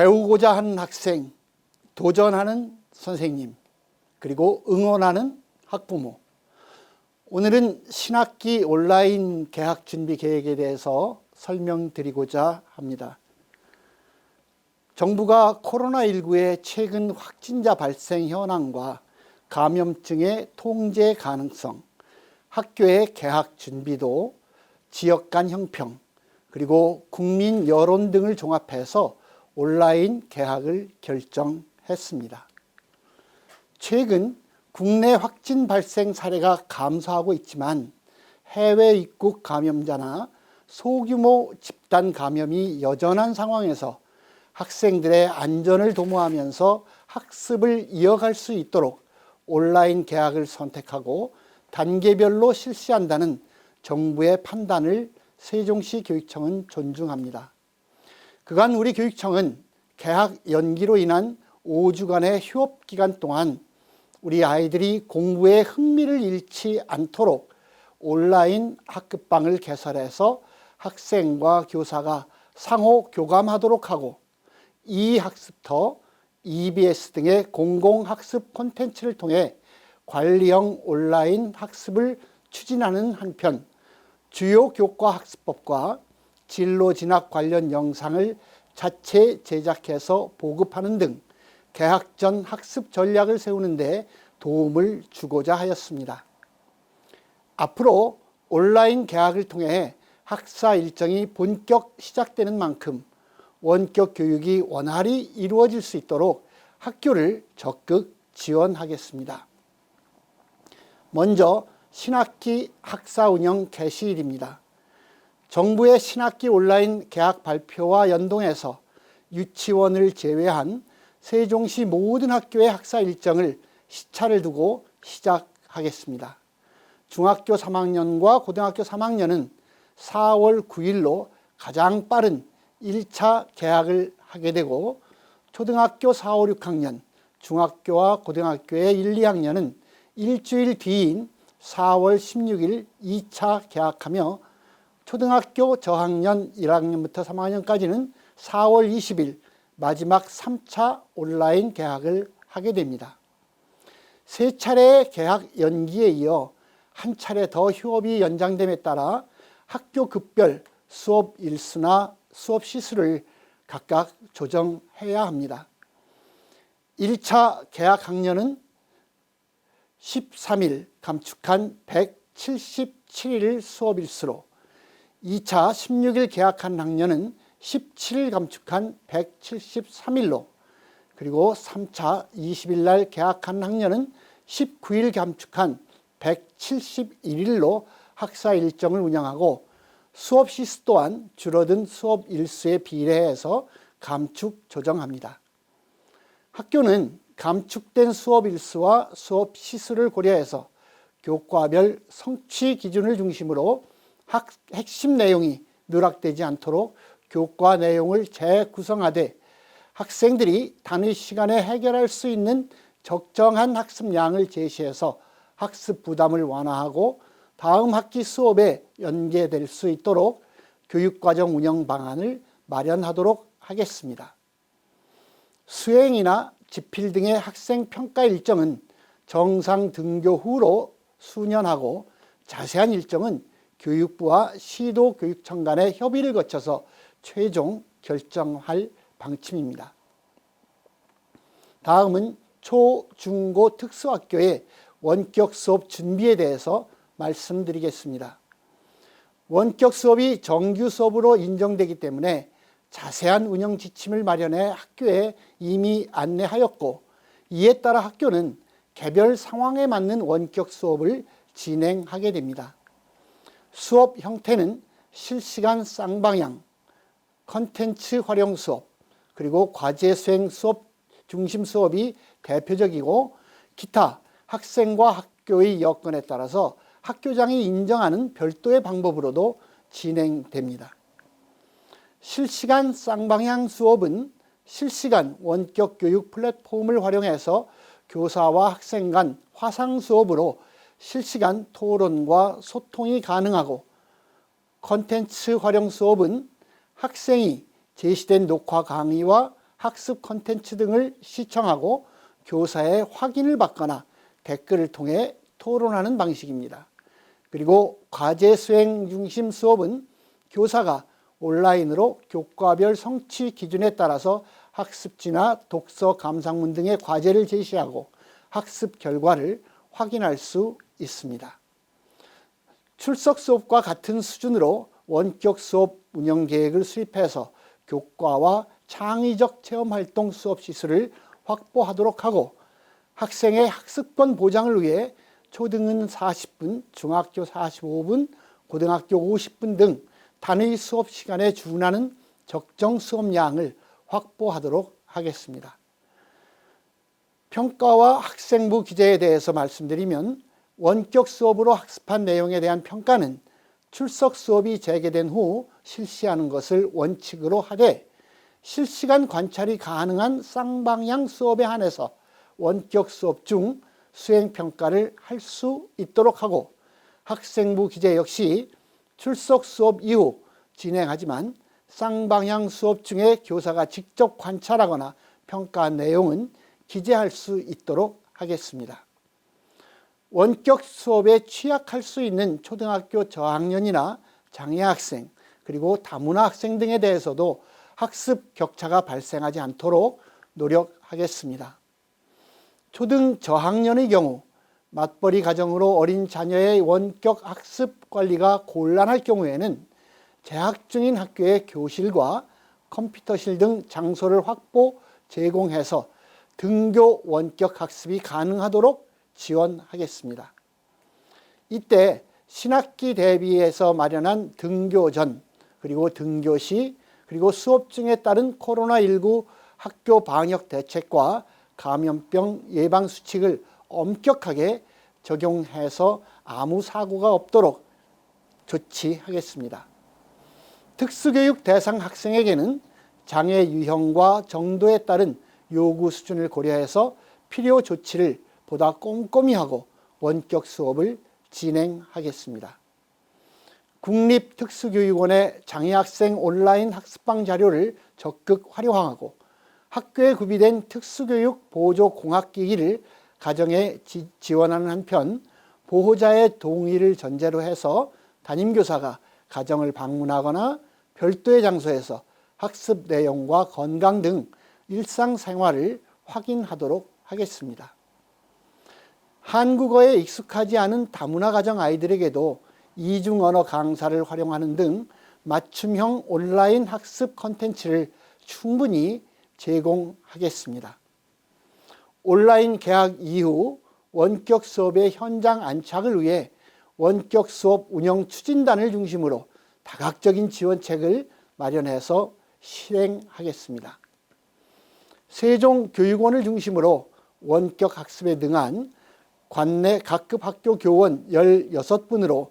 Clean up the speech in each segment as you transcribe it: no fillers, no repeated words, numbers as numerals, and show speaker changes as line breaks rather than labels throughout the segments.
배우고자 하는 학생, 도전하는 선생님, 그리고 응원하는 학부모. 오늘은 신학기 온라인 개학 준비 계획에 대해서 설명드리고자 합니다. 정부가 코로나19의 최근 확진자 발생 현황과 감염증의 통제 가능성, 학교의 개학 준비도, 지역 간 형평, 그리고 국민 여론 등을 종합해서 온라인 개학을 결정했습니다. 최근 국내 확진 발생 사례가 감소하고 있지만 해외 입국 감염자나 소규모 집단 감염이 여전한 상황에서 학생들의 안전을 도모하면서 학습을 이어갈 수 있도록 온라인 개학을 선택하고 단계별로 실시한다는 정부의 판단을 세종시 교육청은 존중합니다. 그간 우리 교육청은 개학 연기로 인한 5주간의 휴업 기간 동안 우리 아이들이 공부에 흥미를 잃지 않도록 온라인 학급방을 개설해서 학생과 교사가 상호 교감하도록 하고 이학습터, EBS 등의 공공학습 콘텐츠를 통해 관리형 온라인 학습을 추진하는 한편 주요 교과 학습법과 진로 진학 관련 영상을 자체 제작해서 보급하는 등 개학 전 학습 전략을 세우는 데 도움을 주고자 하였습니다. 앞으로 온라인 개학을 통해 학사 일정이 본격 시작되는 만큼 원격 교육이 원활히 이루어질 수 있도록 학교를 적극 지원하겠습니다. 먼저 신학기 학사 운영 개시일입니다. 정부의 신학기 온라인 개학 발표와 연동해서 유치원을 제외한 세종시 모든 학교의 학사 일정을 시차를 두고 시작하겠습니다. 중학교 3학년과 고등학교 3학년은 4월 9일로 가장 빠른 1차 개학을 하게 되고 초등학교 4, 5, 6학년, 중학교와 고등학교의 1, 2학년은 일주일 뒤인 4월 16일 2차 개학하며 초등학교 저학년 1학년부터 3학년까지는 4월 20일 마지막 3차 온라인 개학을 하게 됩니다. 세 차례의 개학 연기에 이어 한 차례 더 휴업이 연장됨에 따라 학교 급별 수업 일수나 수업 시수를 각각 조정해야 합니다. 1차 개학 학년은 13일 감축한 177일 수업 일수로 2차 16일 개학한 학년은 17일 감축한 173일로 그리고 3차 20일 날 개학한 학년은 19일 감축한 171일로 학사 일정을 운영하고 수업 시수 또한 줄어든 수업 일수에 비례해서 감축 조정합니다. 학교는 감축된 수업 일수와 수업 시수를 고려해서 교과별 성취 기준을 중심으로 핵심 내용이 누락되지 않도록 교과 내용을 재구성하되 학생들이 단위 시간에 해결할 수 있는 적정한 학습량을 제시해서 학습 부담을 완화하고 다음 학기 수업에 연계될 수 있도록 교육과정 운영 방안을 마련하도록 하겠습니다. 수행이나 지필 등의 학생 평가 일정은 정상 등교 후로 수년하고 자세한 일정은 교육부와 시도교육청 간의 협의를 거쳐서 최종 결정할 방침입니다. 다음은 초, 중, 고 특수학교의 원격 수업 준비에 대해서 말씀드리겠습니다. 원격 수업이 정규 수업으로 인정되기 때문에 자세한 운영 지침을 마련해 학교에 이미 안내하였고 이에 따라 학교는 개별 상황에 맞는 원격 수업을 진행하게 됩니다. 수업 형태는 실시간 쌍방향, 컨텐츠 활용 수업, 그리고 과제 수행 수업 중심 수업이 대표적이고 기타 학생과 학교의 여건에 따라서 학교장이 인정하는 별도의 방법으로도 진행됩니다. 실시간 쌍방향 수업은 실시간 원격 교육 플랫폼을 활용해서 교사와 학생 간 화상 수업으로 실시간 토론과 소통이 가능하고 컨텐츠 활용 수업은 학생이 제시된 녹화 강의와 학습 콘텐츠 등을 시청하고 교사의 확인을 받거나 댓글을 통해 토론하는 방식입니다. 그리고 과제 수행 중심 수업은 교사가 온라인으로 교과별 성취 기준에 따라서 학습지나 독서 감상문 등의 과제를 제시하고 학습 결과를 확인할 수 있습니다. 출석 수업과 같은 수준으로 원격 수업 운영 계획을 수립해서 교과와 창의적 체험활동 수업 시설을 확보하도록 하고 학생의 학습권 보장을 위해 초등은 40분, 중학교 45분, 고등학교 50분 등 단위 수업 시간에 준하는 적정 수업량을 확보하도록 하겠습니다. 평가와 학생부 기재에 대해서 말씀드리면 원격 수업으로 학습한 내용에 대한 평가는 출석 수업이 재개된 후 실시하는 것을 원칙으로 하되 실시간 관찰이 가능한 쌍방향 수업에 한해서 원격 수업 중 수행평가를 할 수 있도록 하고 학생부 기재 역시 출석 수업 이후 진행하지만 쌍방향 수업 중에 교사가 직접 관찰하거나 평가한 내용은 기재할 수 있도록 하겠습니다. 원격 수업에 취약할 수 있는 초등학교 저학년이나 장애 학생 그리고 다문화 학생 등에 대해서도 학습 격차가 발생하지 않도록 노력하겠습니다. 초등 저학년의 경우 맞벌이 가정으로 어린 자녀의 원격 학습 관리가 곤란할 경우에는 재학 중인 학교의 교실과 컴퓨터실 등 장소를 확보 제공해서 등교 원격 학습이 가능하도록 지원하겠습니다. 이때 신학기 대비해서 마련한 등교 전 그리고 등교 시 그리고 수업 중에 따른 코로나19 학교 방역 대책과 감염병 예방 수칙을 엄격하게 적용해서 아무 사고가 없도록 조치하겠습니다. 특수교육 대상 학생에게는 장애 유형과 정도에 따른 요구 수준을 고려해서 필요 조치를 보다 꼼꼼히 하고 원격 수업을 진행하겠습니다. 국립특수교육원의 장애학생 온라인 학습방 자료를 적극 활용하고 학교에 구비된 특수교육 보조 공학기기를 가정에 지원하는 한편 보호자의 동의를 전제로 해서 담임교사가 가정을 방문하거나 별도의 장소에서 학습 내용과 건강 등 일상생활을 확인하도록 하겠습니다. 한국어에 익숙하지 않은 다문화 가정 아이들에게도 이중 언어 강사를 활용하는 등 맞춤형 온라인 학습 콘텐츠를 충분히 제공하겠습니다. 온라인 개학 이후 원격 수업의 현장 안착을 위해 원격 수업 운영 추진단을 중심으로 다각적인 지원책을 마련해서 실행하겠습니다. 세종교육원을 중심으로 원격 학습에 능한 관내 각급 학교 교원 16분으로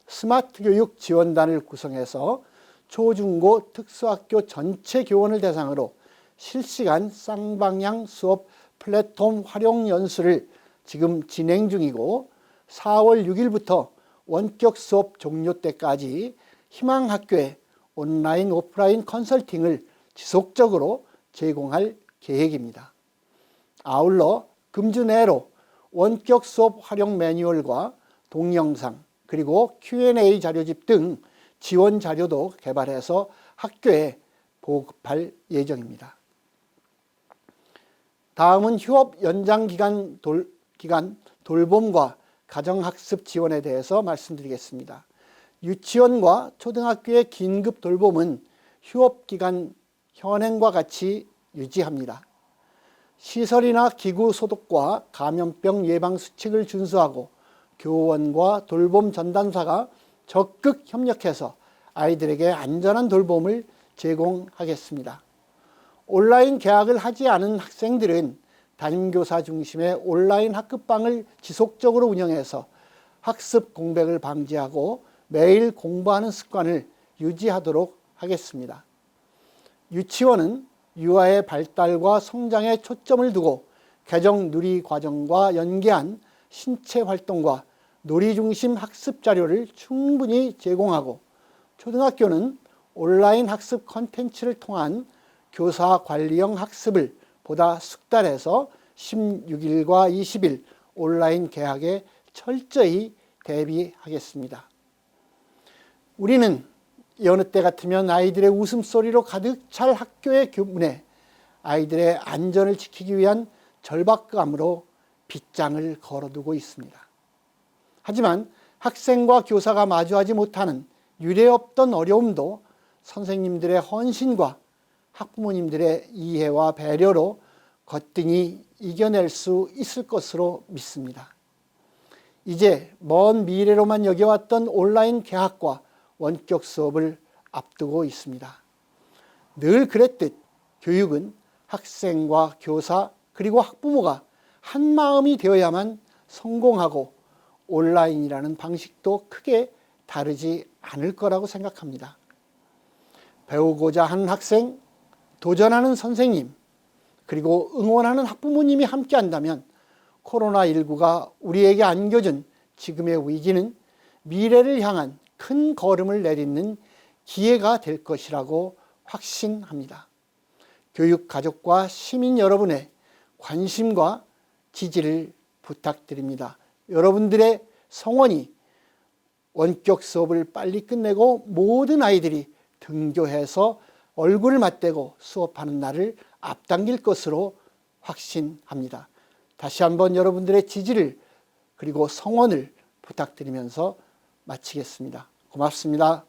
스마트 교육 지원단을 구성해서 초중고 특수학교 전체 교원을 대상으로 실시간 쌍방향 수업 플랫폼 활용 연수를 지금 진행 중이고 4월 6일부터 원격 수업 종료 때까지 희망학교에 온라인 오프라인 컨설팅을 지속적으로 제공할 계획입니다. 아울러 금주 내로 원격 수업 활용 매뉴얼과 동영상 그리고 Q&A 자료집 등 지원 자료도 개발해서 학교에 보급할 예정입니다. 다음은 휴업 연장 기간 돌봄과 가정학습 지원에 대해서 말씀드리겠습니다. 유치원과 초등학교의 긴급 돌봄은 휴업 기간 현행과 같이 유지합니다. 시설이나 기구 소독과 감염병 예방 수칙을 준수하고 교원과 돌봄 전담사가 적극 협력해서 아이들에게 안전한 돌봄을 제공하겠습니다. 온라인 개학을 하지 않은 학생들은 담임교사 중심의 온라인 학급방을 지속적으로 운영해서 학습 공백을 방지하고 매일 공부하는 습관을 유지하도록 하겠습니다. 유치원은 유아의 발달과 성장에 초점을 두고 개정 누리 과정과 연계한 신체 활동과 놀이 중심 학습 자료를 충분히 제공하고 초등학교는 온라인 학습 콘텐츠를 통한 교사 관리형 학습을 보다 숙달해서 16일과 20일 온라인 개학에 철저히 대비하겠습니다. 우리는 여느 때 같으면 아이들의 웃음소리로 가득 찰 학교의 문에 아이들의 안전을 지키기 위한 절박감으로 빗장을 걸어두고 있습니다. 하지만 학생과 교사가 마주하지 못하는 유례없던 어려움도 선생님들의 헌신과 학부모님들의 이해와 배려로 거뜬히 이겨낼 수 있을 것으로 믿습니다. 이제 먼 미래로만 여겨왔던 온라인 개학과 원격 수업을 앞두고 있습니다. 늘 그랬듯 교육은 학생과 교사 그리고 학부모가 한 마음이 되어야만 성공하고 온라인이라는 방식도 크게 다르지 않을 거라고 생각합니다. 배우고자 하는 학생, 도전하는 선생님, 그리고 응원하는 학부모님이 함께 한다면 코로나19가 우리에게 안겨준 지금의 위기는 미래를 향한 큰 걸음을 내딛는 기회가 될 것이라고 확신합니다. 교육 가족과 시민 여러분의 관심과 지지를 부탁드립니다. 여러분들의 성원이 원격 수업을 빨리 끝내고 모든 아이들이 등교해서 얼굴을 맞대고 수업하는 날을 앞당길 것으로 확신합니다. 다시 한번 여러분들의 지지를 그리고 성원을 부탁드리면서 마치겠습니다. 고맙습니다.